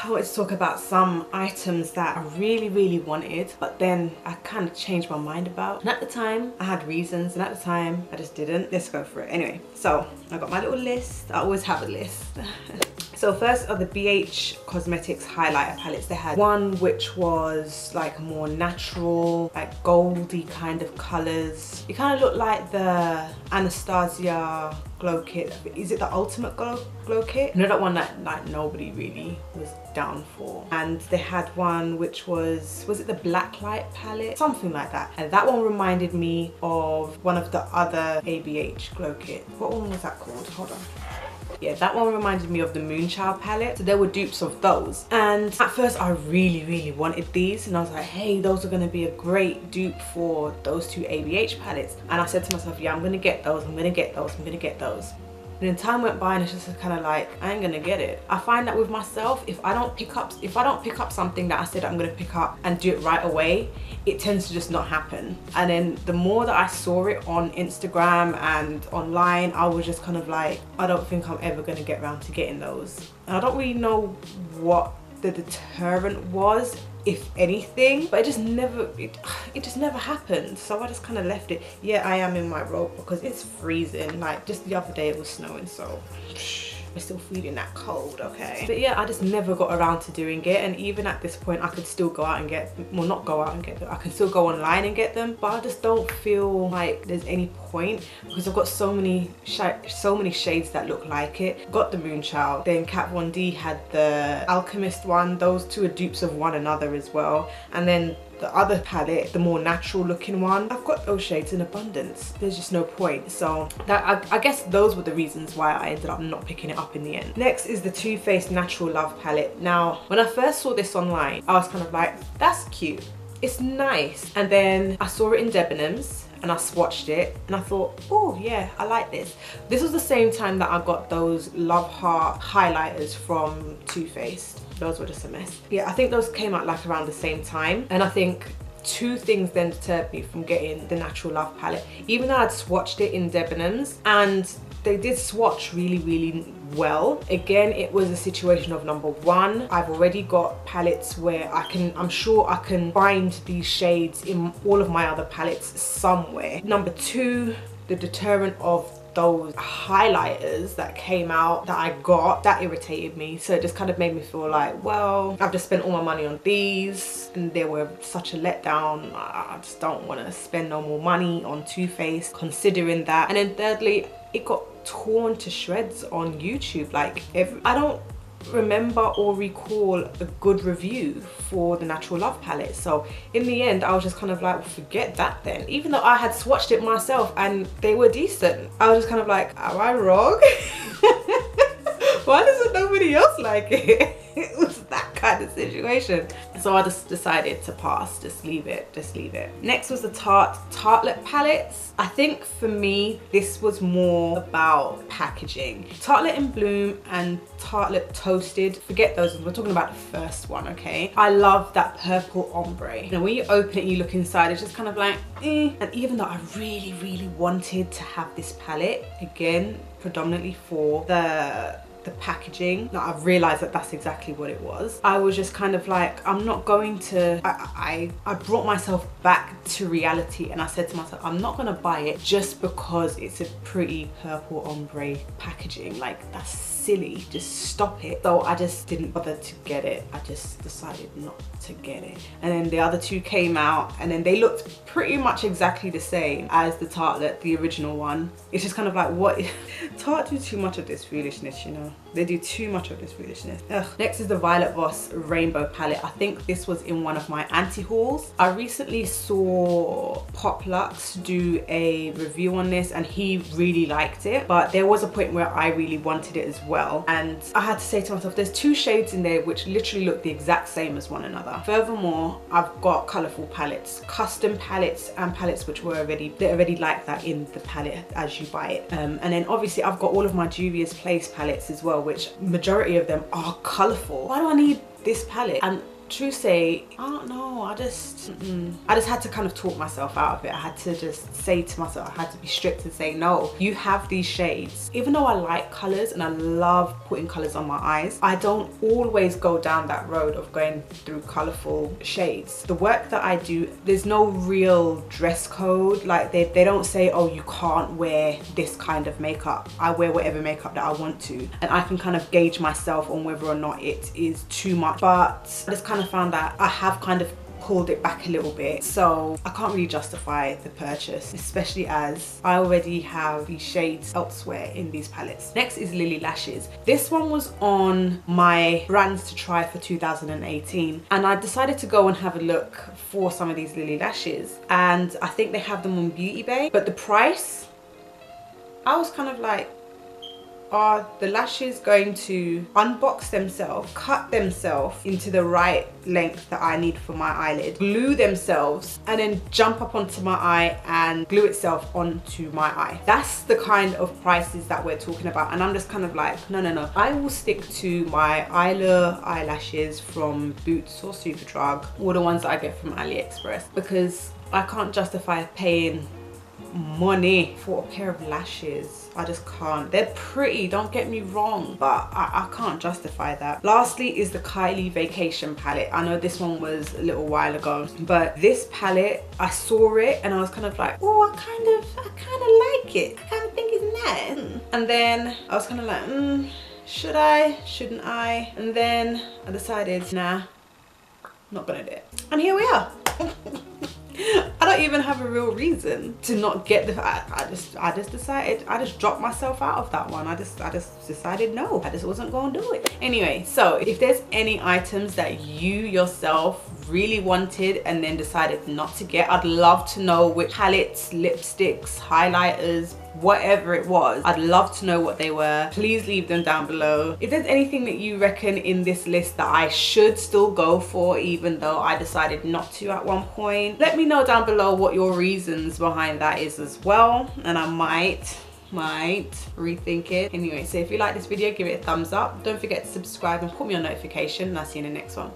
I wanted to talk about some items that I really wanted, but then I kind of changed my mind about. And at the time, I had reasons, and at the time, I just didn't. Let's go for it. Anyway, so I got my little list. I always have a list. So first are the BH Cosmetics highlighter palettes. They had one which was like more natural, like goldy kind of colors. It kind of looked like the Anastasia glow kit. Is it the ultimate glow kit? You know, that one that like nobody really was down for. And they had one which was it the black light palette? Something like that. And that one reminded me of one of the other ABH glow kit. What one was that called? Hold on. Yeah, that one reminded me of the Moonchild palette. So there were dupes of those. And at first I really wanted these, and I was like, hey, those are gonna be a great dupe for those two ABH palettes. And I said to myself, yeah, I'm gonna get those, I'm gonna get those, I'm gonna get those. And then time went by and it's just kind of like, I ain't gonna get it. I find that with myself, if I don't pick up something that I said I'm gonna pick up and do it right away, it tends to just not happen. And then the more that I saw it on Instagram and online, I was just kind of like, I don't think I'm ever gonna get around to getting those. And I don't really know what the deterrent was, if anything, but it just never happened. So I just kind of left it. Yeah, I am in my robe because it's freezing. Like just the other day it was snowing, so we're still feeling that cold, okay? But yeah, I just never got around to doing it. And even at this point, I could still go out and get, well, not go out and get them, I can still go online and get them, but I just don't feel like there's any point because I've got so many shades that look like it. Got the Moonchild, then Kat Von D had the Alchemist one. Those two are dupes of one another as well. And then the other palette, the more natural looking one, I've got those shades in abundance. There's just no point. So that I guess those were the reasons why I ended up not picking it up in the end. Next is the Too Faced Natural Love palette. Now, when I first saw this online, I was kind of like, that's cute, it's nice. And then I saw it in Debenhams and I swatched it and I thought, oh yeah, I like this. This was the same time that I got those Love Heart highlighters from Too Faced. Those were just a mess. Yeah, I think those came out like around the same time. And I think two things then deterred me from getting the Natural Love palette. Even though I'd swatched it in Debenhams and they did swatch really well. Again, it was a situation of number one, I've already got palettes where I'm sure I can find these shades in all of my other palettes somewhere. Number two, the deterrent of those highlighters that came out that I got, that irritated me. So it just kind of made me feel like, well, I've just spent all my money on these and they were such a letdown. I just don't want to spend no more money on Too Faced considering that. And then thirdly, it got torn to shreds on YouTube. Like I don't remember or recall a good review for the Natural Love palette. So in the end, I was just kind of like, well, forget that then. Even though I had swatched it myself and they were decent, I was just kind of like, am I wrong? Why doesn't nobody else like it? It was that kind of situation. So I just decided to pass, just leave it. Next was the Tartelette palettes. I think for me, this was more about packaging. Tartelette in Bloom and Tartelette Toasted, forget those, we're talking about the first one, okay? I love that purple ombre. And when you open it and you look inside, it's just kind of like, eh. And even though I really wanted to have this palette, again, predominantly for the packaging, now I've realized that that's exactly what it was. I was just kind of like, I'm not going to, I brought myself back to reality and I said to myself, I'm not gonna buy it just because it's a pretty purple ombre packaging. Like, that's silly, just stop it. So I just didn't bother to get it. I just decided not to get it. And then the other two came out and then they looked pretty much exactly the same as the Tartelette, the original one. It's just kind of like, what? Tarte do too much of this foolishness, you know? They do too much of this foolishness. Ugh. Next is the Violet Voss Rainbow palette. I think this was in one of my anti-hauls. I recently saw Pop Lux do a review on this and he really liked it, but there was a point where I really wanted it as well. And I had to say to myself, there's two shades in there which literally look the exact same as one another. Furthermore, I've got colourful palettes, custom palettes and palettes which were they're already like that in the palette as you buy it. And then obviously I've got all of my Juvia's Place palettes as well, which majority of them are colourful. Why do I need this palette? And true say, I don't know, I just had to kind of talk myself out of it. I had to just say to myself, I had to be strict and say, no, you have these shades. Even though I like colors and I love putting colors on my eyes, I don't always go down that road of going through colorful shades. The work that I do, there's no real dress code. Like they don't say, oh, you can't wear this kind of makeup. I wear whatever makeup that I want to, and I can kind of gauge myself on whether or not it is too much. But I just kind of found that I have kind of pulled it back a little bit, so I can't really justify the purchase, especially as I already have these shades elsewhere in these palettes. Next is Lily Lashes. This one was on my brands to try for 2018, and I decided to go and have a look for some of these Lily Lashes, and I think they have them on Beauty Bay, but the price, I was kind of like, are the lashes going to unbox themselves, cut themselves into the right length that I need for my eyelid, glue themselves, and then jump up onto my eye and glue itself onto my eye? That's the kind of prices that we're talking about, and I'm just kind of like, no, no, no. I will stick to my Isla eyelashes from Boots or Superdrug, or the ones that I get from AliExpress, because I can't justify paying money for a pair of lashes. I just can't. They're pretty, don't get me wrong, but I can't justify that. Lastly is the Kylie Vacation palette. I know this one was a little while ago, but this palette, I saw it and I was kind of like, oh, I kind of like it. I kind of think it's nice. And then I was kind of like, should I, shouldn't I? And then I decided, nah, not gonna do it. And here we are. I don't even have a real reason to not get the, I just decided, I just dropped myself out of that one. I just decided no, I just wasn't gonna do it. Anyway, so if there's any items that you yourself really wanted and then decided not to get, I'd love to know which palettes, lipsticks, highlighters, whatever it was. I'd love to know what they were. Please leave them down below. If there's anything that you reckon in this list that I should still go for even though I decided not to at one point, let me know down below what your reasons behind that is as well, and I might rethink it. Anyway, so if you like this video, give it a thumbs up. Don't forget to subscribe and put me on notification, and I'll see you in the next one.